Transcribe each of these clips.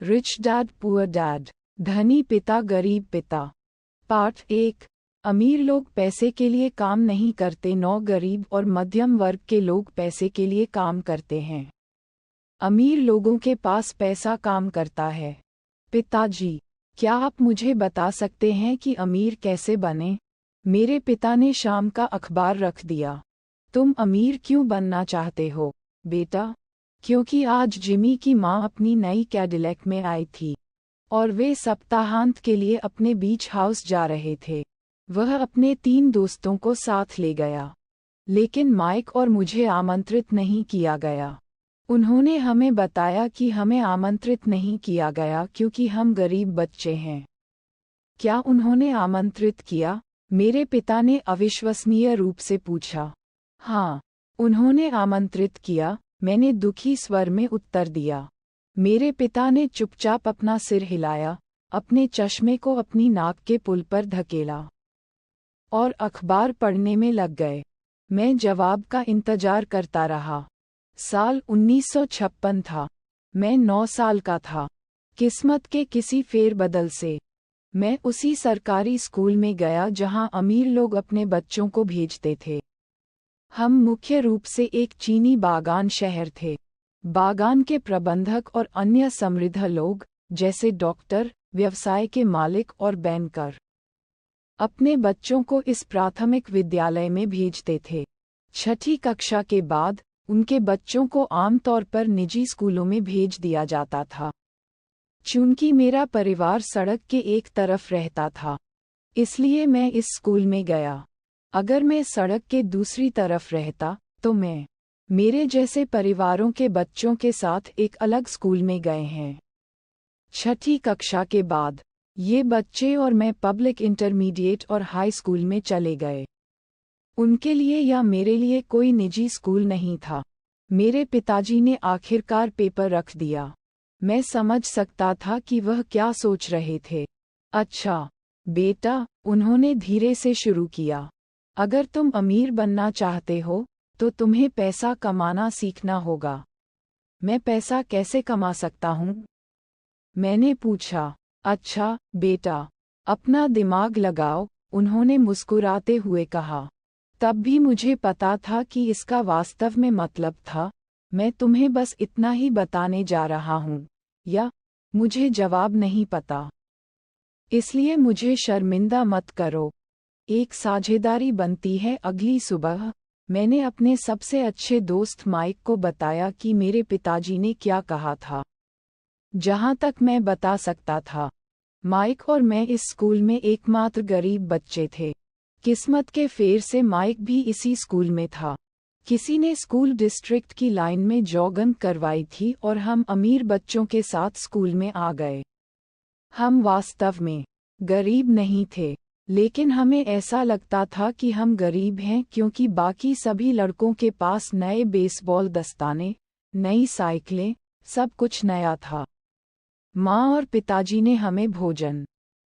Rich dad poor dad, धनी पिता गरीब पिता। पार्ट 1। अमीर लोग पैसे के लिए काम नहीं करते, 9 गरीब और मध्यम वर्ग के लोग पैसे के लिए काम करते हैं। अमीर लोगों के पास पैसा काम करता है। पिताजी, क्या आप मुझे बता सकते हैं कि अमीर कैसे बने? मेरे पिता ने शाम का अखबार रख दिया। तुम अमीर क्यों बनना चाहते हो, बेटा? क्योंकि आज जिमी की माँ अपनी नई कैडिलैक में आई थी और वे सप्ताहांत के लिए अपने बीच हाउस जा रहे थे। वह अपने 3 दोस्तों को साथ ले गया, लेकिन माइक और मुझे आमंत्रित नहीं किया गया। उन्होंने हमें बताया कि हमें आमंत्रित नहीं किया गया क्योंकि हम गरीब बच्चे हैं। क्या उन्होंने आमंत्रित किया? मेरे पिता ने अविश्वसनीय रूप से पूछा। हाँ, उन्होंने आमंत्रित किया, मैंने दुखी स्वर में उत्तर दिया। मेरे पिता ने चुपचाप अपना सिर हिलाया, अपने चश्मे को अपनी नाक के पुल पर धकेला और अखबार पढ़ने में लग गए। मैं जवाब का इंतजार करता रहा। साल 1956 था। मैं 9 साल का था। किस्मत के किसी फेरबदल से मैं उसी सरकारी स्कूल में गया जहां अमीर लोग अपने बच्चों को भेजते थे। हम मुख्य रूप से एक चीनी बागान शहर थे। बागान के प्रबंधक और अन्य समृद्ध लोग, जैसे डॉक्टर, व्यवसाय के मालिक और बैंकर, अपने बच्चों को इस प्राथमिक विद्यालय में भेजते थे। 6ठी कक्षा के बाद उनके बच्चों को आमतौर पर निजी स्कूलों में भेज दिया जाता था। चूंकि मेरा परिवार सड़क के एक तरफ रहता था, इसलिए मैं इस स्कूल में गया। अगर मैं सड़क के दूसरी तरफ रहता, तो मैं मेरे जैसे परिवारों के बच्चों के साथ एक अलग स्कूल में गए हैं। 6ठी कक्षा के बाद ये बच्चे और मैं पब्लिक इंटरमीडिएट और हाई स्कूल में चले गए। उनके लिए या मेरे लिए कोई निजी स्कूल नहीं था। मेरे पिताजी ने आखिरकार पेपर रख दिया। मैं समझ सकता था कि वह क्या सोच रहे थे। अच्छा, बेटा, उन्होंने धीरे से शुरू किया, अगर तुम अमीर बनना चाहते हो, तो तुम्हें पैसा कमाना सीखना होगा। मैं पैसा कैसे कमा सकता हूँ? मैंने पूछा। अच्छा, बेटा, अपना दिमाग लगाओ, उन्होंने मुस्कुराते हुए कहा। तब भी मुझे पता था कि इसका वास्तव में मतलब था, मैं तुम्हें बस इतना ही बताने जा रहा हूँ, या मुझे जवाब नहीं पता, इसलिए मुझे शर्मिंदा मत करो। एक साझेदारी बनती है। अगली सुबह मैंने अपने सबसे अच्छे दोस्त माइक को बताया कि मेरे पिताजी ने क्या कहा था। जहाँ तक मैं बता सकता था, माइक और मैं इस स्कूल में एकमात्र गरीब बच्चे थे। किस्मत के फेर से माइक भी इसी स्कूल में था। किसी ने स्कूल डिस्ट्रिक्ट की लाइन में जॉगिंग करवाई थी और हम अमीर बच्चों के साथ स्कूल में आ गए। हम वास्तव में गरीब नहीं थे, लेकिन हमें ऐसा लगता था कि हम गरीब हैं क्योंकि बाकी सभी लड़कों के पास नए बेसबॉल दस्ताने, नई साइकिलें, सब कुछ नया था। माँ और पिताजी ने हमें भोजन,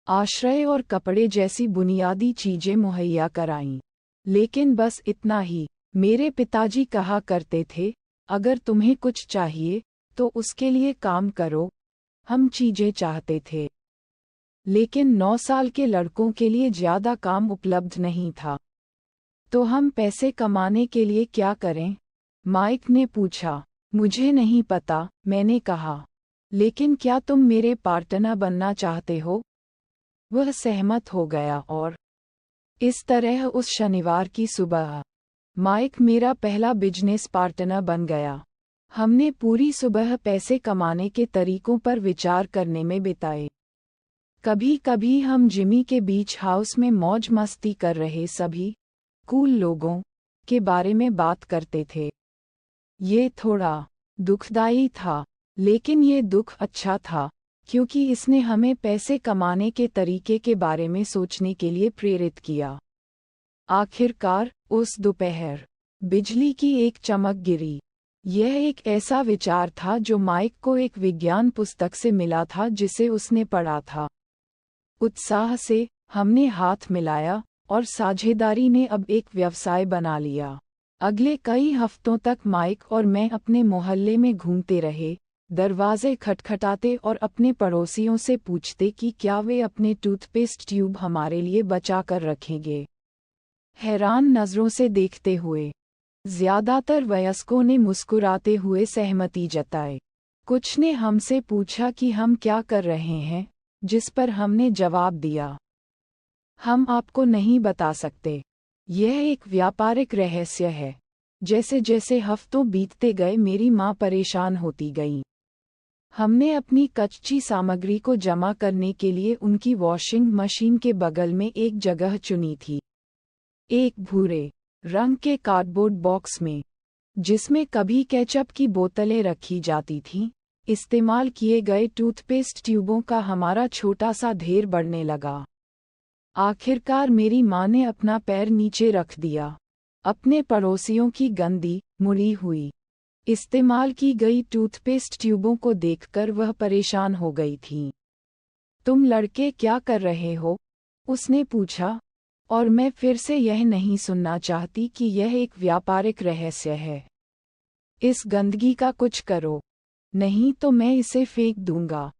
आश्रय और कपड़े जैसी बुनियादी चीजें मुहैया कराईं, लेकिन बस इतना ही। मेरे पिताजी कहा करते थे, अगर तुम्हें कुछ चाहिए, तो उसके लिए काम करो। हम चीजें चाहते थे, लेकिन 9 साल के लड़कों के लिए ज्यादा काम उपलब्ध नहीं था। तो हम पैसे कमाने के लिए क्या करें? माइक ने पूछा। मुझे नहीं पता, मैंने कहा। लेकिन क्या तुम मेरे पार्टनर बनना चाहते हो? वह सहमत हो गया और इस तरह उस शनिवार की सुबह माइक मेरा पहला बिजनेस पार्टनर बन गया। हमने पूरी सुबह पैसे कमाने के तरीकों पर विचार करने में बिताए। कभी कभी हम जिमी के बीच हाउस में मौज मस्ती कर रहे सभी कूल लोगों के बारे में बात करते थे। ये थोड़ा दुखदाई था, लेकिन ये दुख अच्छा था क्योंकि इसने हमें पैसे कमाने के तरीके के बारे में सोचने के लिए प्रेरित किया। आखिरकार उस दोपहर बिजली की एक चमक गिरी। यह एक ऐसा विचार था जो माइक को एक विज्ञान पुस्तक से मिला था जिसे उसने पढ़ा था। उत्साह से हमने हाथ मिलाया और साझेदारी ने अब एक व्यवसाय बना लिया। अगले कई हफ्तों तक माइक और मैं अपने मोहल्ले में घूमते रहे, दरवाजे खटखटाते और अपने पड़ोसियों से पूछते कि क्या वे अपने टूथपेस्ट ट्यूब हमारे लिए बचा कर रखेंगे। हैरान नज़रों से देखते हुए ज्यादातर वयस्कों ने मुस्कुराते हुए सहमति जताई। कुछ ने हमसे पूछा कि हम क्या कर रहे हैं, जिस पर हमने जवाब दिया, हम आपको नहीं बता सकते, यह एक व्यापारिक रहस्य है। जैसे जैसे हफ्तों बीतते गए मेरी माँ परेशान होती गई। हमने अपनी कच्ची सामग्री को जमा करने के लिए उनकी वॉशिंग मशीन के बगल में एक जगह चुनी थी। एक भूरे रंग के कार्डबोर्ड बॉक्स में, जिसमें कभी केचप की बोतलें रखी जाती थीं, इस्तेमाल किए गए टूथपेस्ट ट्यूबों का हमारा छोटा सा ढेर बढ़ने लगा। आखिरकार मेरी माँ ने अपना पैर नीचे रख दिया। अपने पड़ोसियों की गंदी, मुड़ी हुई, इस्तेमाल की गई टूथपेस्ट ट्यूबों को देखकर वह परेशान हो गई थी। तुम लड़के क्या कर रहे हो? उसने पूछा, और मैं फिर से यह नहीं सुनना चाहती कि यह एक व्यापारिक रहस्य है। इस गंदगी का कुछ करो, नहीं तो मैं इसे फेंक दूंगा।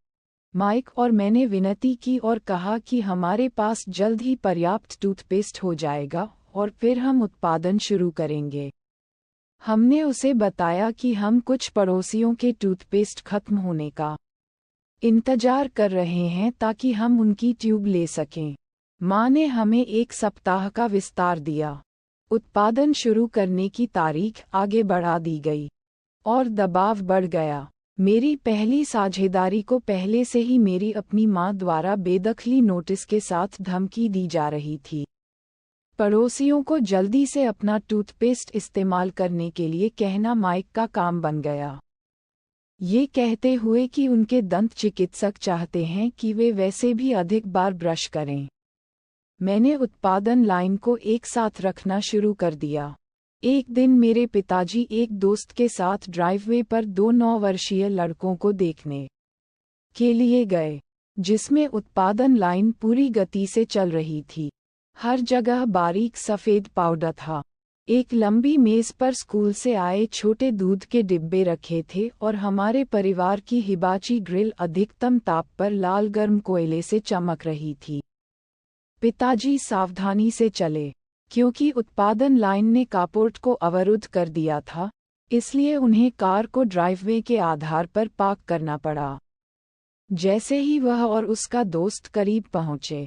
माइक और मैंने विनती की और कहा कि हमारे पास जल्द ही पर्याप्त टूथपेस्ट हो जाएगा और फिर हम उत्पादन शुरू करेंगे। हमने उसे बताया कि हम कुछ पड़ोसियों के टूथपेस्ट खत्म होने का इंतजार कर रहे हैं ताकि हम उनकी ट्यूब ले सकें। माँ ने हमें 1 सप्ताह का विस्तार दिया। उत्पादन शुरू करने की तारीख आगे बढ़ा दी गई और दबाव बढ़ गया। मेरी पहली साझेदारी को पहले से ही मेरी अपनी माँ द्वारा बेदखली नोटिस के साथ धमकी दी जा रही थी। पड़ोसियों को जल्दी से अपना टूथपेस्ट इस्तेमाल करने के लिए कहना माइक का काम बन गया, ये कहते हुए कि उनके दंत चिकित्सक चाहते हैं कि वे वैसे भी अधिक बार ब्रश करें। मैंने उत्पादन लाइन को एक साथ रखना शुरू कर दिया। एक दिन मेरे पिताजी एक दोस्त के साथ ड्राइववे पर 2 9 वर्षीय लड़कों को देखने के लिए गए, जिसमें उत्पादन लाइन पूरी गति से चल रही थी। हर जगह बारीक सफ़ेद पाउडर था। एक लंबी मेज पर स्कूल से आए छोटे दूध के डिब्बे रखे थे और हमारे परिवार की हिबाची ग्रिल अधिकतम ताप पर लाल गर्म कोयले से चमक रही थी। पिताजी सावधानी से चले, क्योंकि उत्पादन लाइन ने कार्पोर्ट को अवरुद्ध कर दिया था, इसलिए उन्हें कार को ड्राइववे के आधार पर पार्क करना पड़ा। जैसे ही वह और उसका दोस्त करीब पहुंचे,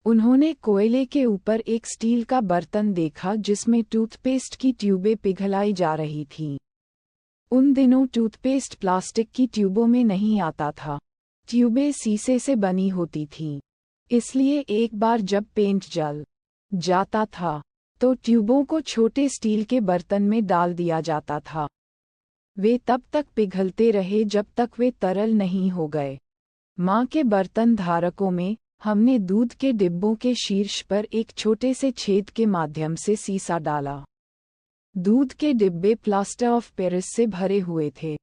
उन्होंने कोयले के ऊपर एक स्टील का बर्तन देखा जिसमें टूथपेस्ट की ट्यूबें पिघलाई जा रही थीं। उन दिनों टूथपेस्ट प्लास्टिक की ट्यूबों में नहीं आता था, ट्यूबें शीशे से बनी होती थीं। इसलिए एक बार जब पेंट जल जाता था, तो ट्यूबों को छोटे स्टील के बर्तन में डाल दिया जाता था। वे तब तक पिघलते रहे जब तक वे तरल नहीं हो गए। माँ के बर्तन धारकों में हमने दूध के डिब्बों के शीर्ष पर एक छोटे से छेद के माध्यम से सीसा डाला। दूध के डिब्बे प्लास्टर ऑफ पेरिस से भरे हुए थे।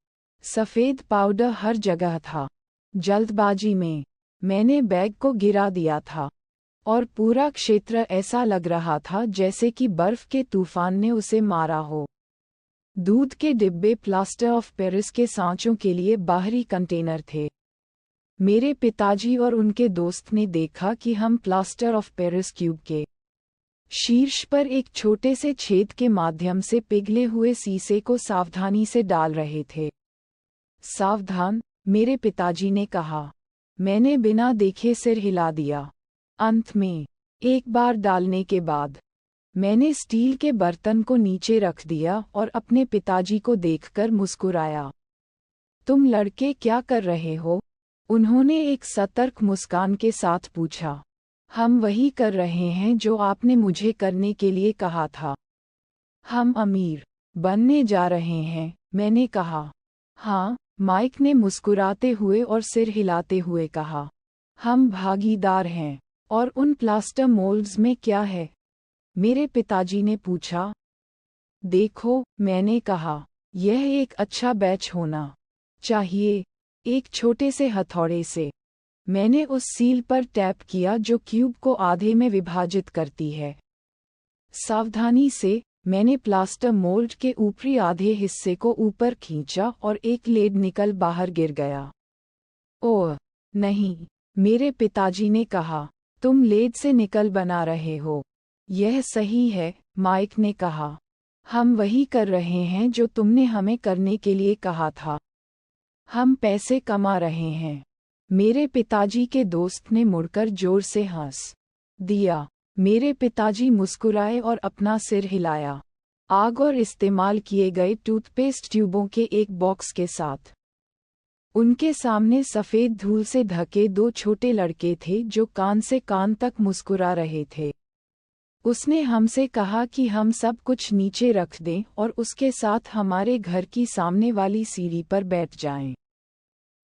सफ़ेद पाउडर हर जगह था। जल्दबाजी में मैंने बैग को गिरा दिया था और पूरा क्षेत्र ऐसा लग रहा था जैसे कि बर्फ के तूफान ने उसे मारा हो। दूध के डिब्बे प्लास्टर ऑफ पेरिस के सांचों के लिए बाहरी कंटेनर थे। मेरे पिताजी और उनके दोस्त ने देखा कि हम प्लास्टर ऑफ पेरिस क्यूब के शीर्ष पर एक छोटे से छेद के माध्यम से पिघले हुए सीसे को सावधानी से डाल रहे थे। सावधान, मेरे पिताजी ने कहा। मैंने बिना देखे सिर हिला दिया। अंत में, एक बार डालने के बाद, मैंने स्टील के बर्तन को नीचे रख दिया और अपने पिताजी को देखकर मुस्कुराया। तुम लड़के क्या कर रहे हो? उन्होंने एक सतर्क मुस्कान के साथ पूछा। हम वही कर रहे हैं जो आपने मुझे करने के लिए कहा था। हम अमीर बनने जा रहे हैं, मैंने कहा। हाँ, माइक ने मुस्कुराते हुए और सिर हिलाते हुए कहा। हम भागीदार हैं। और उन प्लास्टर मोल्ड्स में क्या है? मेरे पिताजी ने पूछा। देखो, मैंने कहा, यह एक अच्छा बैच होना चाहिए। एक छोटे से हथौड़े से मैंने उस सील पर टैप किया जो क्यूब को आधे में विभाजित करती है। सावधानी से मैंने प्लास्टर मोल्ड के ऊपरी आधे हिस्से को ऊपर खींचा और एक लेड निकल बाहर गिर गया। ओह नहीं, मेरे पिताजी ने कहा, तुम लेड से निकल बना रहे हो। यह सही है, माइक ने कहा। हम वही कर रहे हैं जो तुमने हमें करने के लिए कहा था। हम पैसे कमा रहे हैं। मेरे पिताजी के दोस्त ने मुड़कर जोर से हंस दिया। मेरे पिताजी मुस्कुराए और अपना सिर हिलाया। आग और इस्तेमाल किए गए टूथपेस्ट ट्यूबों के एक बॉक्स के साथ उनके सामने सफ़ेद धूल से ढके दो छोटे लड़के थे जो कान से कान तक मुस्कुरा रहे थे। उसने हमसे कहा कि हम सब कुछ नीचे रख दें और उसके साथ हमारे घर की सामने वाली सीढ़ी पर बैठ जाएं।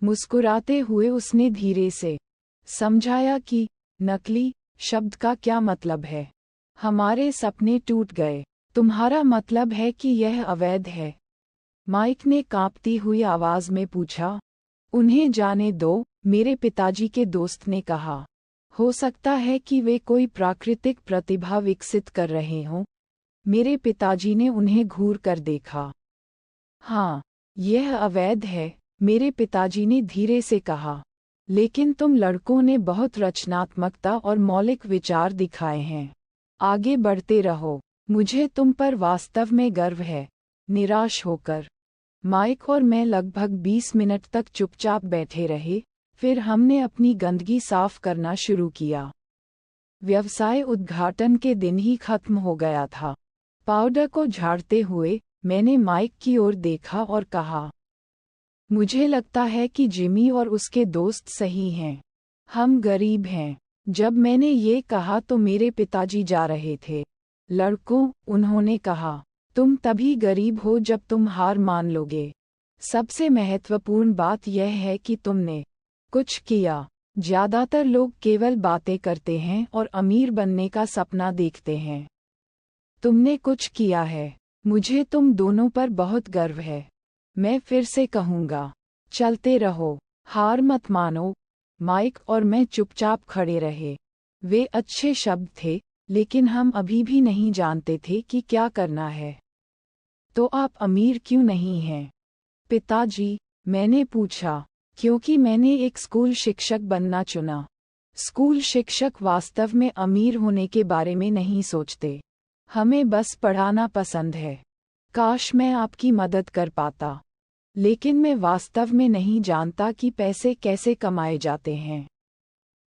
मुस्कुराते हुए उसने धीरे से समझाया कि नकली शब्द का क्या मतलब है। हमारे सपने टूट गए। तुम्हारा मतलब है कि यह अवैध है? माइक ने कांपती हुई आवाज में पूछा। उन्हें जाने दो, मेरे पिताजी के दोस्त ने कहा। हो सकता है कि वे कोई प्राकृतिक प्रतिभा विकसित कर रहे हों। मेरे पिताजी ने उन्हें घूर कर देखा। हाँ, यह अवैध है, मेरे पिताजी ने धीरे से कहा। लेकिन तुम लड़कों ने बहुत रचनात्मकता और मौलिक विचार दिखाए हैं। आगे बढ़ते रहो। मुझे तुम पर वास्तव में गर्व है। निराश होकर माइक और मैं लगभग 20 मिनट तक चुपचाप बैठे रहे। फिर हमने अपनी गंदगी साफ करना शुरू किया। व्यवसाय उद्घाटन के दिन ही खत्म हो गया था। पाउडर को झाड़ते हुए मैंने माइक की ओर देखा और कहा, मुझे लगता है कि जिमी और उसके दोस्त सही हैं। हम गरीब हैं। जब मैंने ये कहा तो मेरे पिताजी जा रहे थे। लड़कों, उन्होंने कहा, तुम तभी गरीब हो जब तुम हार मान लोगे। सबसे महत्वपूर्ण बात यह है कि तुमने कुछ किया। ज्यादातर लोग केवल बातें करते हैं और अमीर बनने का सपना देखते हैं। तुमने कुछ किया है। मुझे तुम दोनों पर बहुत गर्व है। मैं फिर से कहूँगा, चलते रहो, हार मत मानो। माइक और मैं चुपचाप खड़े रहे। वे अच्छे शब्द थे, लेकिन हम अभी भी नहीं जानते थे कि क्या करना है। तो आप अमीर क्यों नहीं हैं? पिताजी, मैंने पूछा। क्योंकि मैंने एक स्कूल शिक्षक बनना चुना। स्कूल शिक्षक वास्तव में अमीर होने के बारे में नहीं सोचते। हमें बस पढ़ाना पसंद है। काश मैं आपकी मदद कर पाता। लेकिन मैं वास्तव में नहीं जानता कि पैसे कैसे कमाए जाते हैं।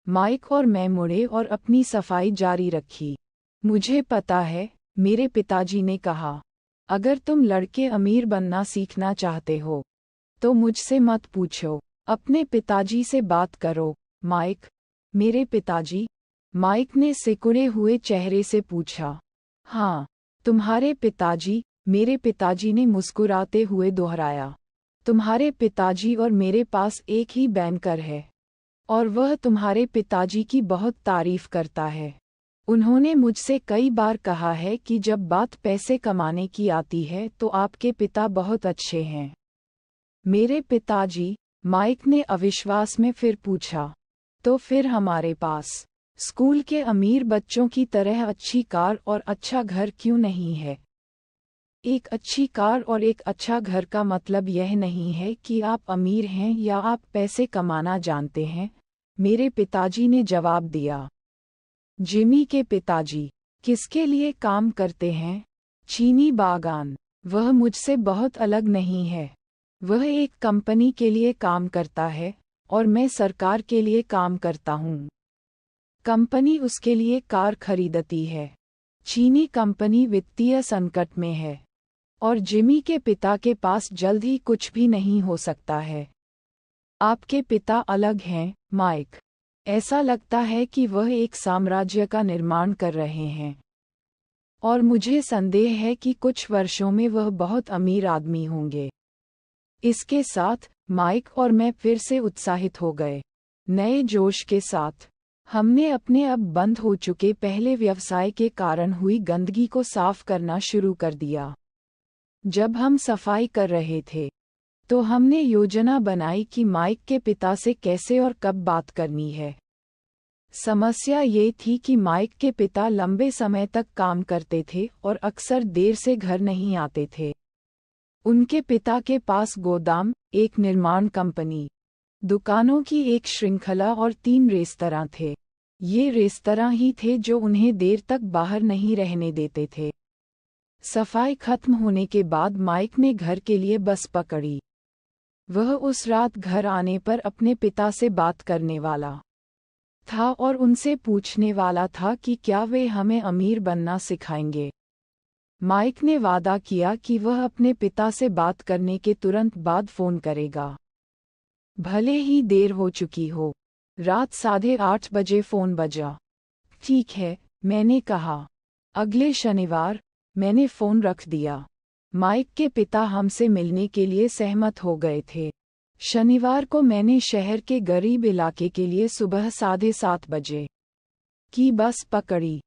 माइक और मैं मुड़े और अपनी सफाई जारी रखी। मुझे पता है, मेरे पिताजी ने कहा, अगर तुम लड़के अमीर बनना सीखना चाहते हो, तो मुझसे मत पूछो। अपने पिताजी से बात करो, माइक। मेरे पिताजी? माइक ने सिकुड़े हुए चेहरे से पूछा। हाँ, तुम्हारे पिताजी, मेरे पिताजी ने मुस्कुराते हुए दोहराया। तुम्हारे पिताजी और मेरे पास एक ही बैंकर है। और वह तुम्हारे पिताजी की बहुत तारीफ करता है। उन्होंने मुझसे कई बार कहा है कि जब बात पैसे कमाने की आती है तो आपके पिता बहुत अच्छे हैं। मेरे पिताजी? माइक ने अविश्वास में फिर पूछा। तो फिर हमारे पास स्कूल के अमीर बच्चों की तरह अच्छी कार और अच्छा घर क्यों नहीं है? एक अच्छी कार और एक अच्छा घर का मतलब यह नहीं है कि आप अमीर हैं या आप पैसे कमाना जानते हैं, मेरे पिताजी ने जवाब दिया। जिमी के पिताजी किसके लिए काम करते हैं? चीनी बागान। वह मुझसे बहुत अलग नहीं है। वह एक कंपनी के लिए काम करता है और मैं सरकार के लिए काम करता हूँ। कंपनी उसके लिए कार खरीदती है। चीनी कंपनी वित्तीय संकट में है और जिमी के पिता के पास जल्द ही कुछ भी नहीं हो सकता है। आपके पिता अलग हैं, माइक। ऐसा लगता है कि वह एक साम्राज्य का निर्माण कर रहे हैं। और मुझे संदेह है कि कुछ वर्षों में वह बहुत अमीर आदमी होंगे। इसके साथ माइक और मैं फिर से उत्साहित हो गए। नए जोश के साथ हमने अपने अब बंद हो चुके पहले व्यवसाय के कारण हुई गंदगी को साफ करना शुरू कर दिया। जब हम सफाई कर रहे थे, तो हमने योजना बनाई कि माइक के पिता से कैसे और कब बात करनी है। समस्या ये थी कि माइक के पिता लंबे समय तक काम करते थे और अक्सर देर से घर नहीं आते थे। उनके पिता के पास गोदाम, एक निर्माण कंपनी, दुकानों की एक श्रृंखला और 3 रेस्तरां थे। ये रेस्तरां ही थे जो उन्हें देर तक बाहर नहीं रहने देते थे। सफाई खत्म होने के बाद माइक ने घर के लिए बस पकड़ी। वह उस रात घर आने पर अपने पिता से बात करने वाला था और उनसे पूछने वाला था कि क्या वे हमें अमीर बनना सिखाएंगे। माइक ने वादा किया कि वह अपने पिता से बात करने के तुरंत बाद फ़ोन करेगा, भले ही देर हो चुकी हो। रात 8:30 बजे फ़ोन बजा। ठीक है, मैंने कहा। अगले शनिवार, मैंने फ़ोन रख दिया। माइक के पिता हमसे मिलने के लिए सहमत हो गए थे। शनिवार को मैंने शहर के गरीब इलाके के लिए सुबह 7:30 बजे की बस पकड़ी।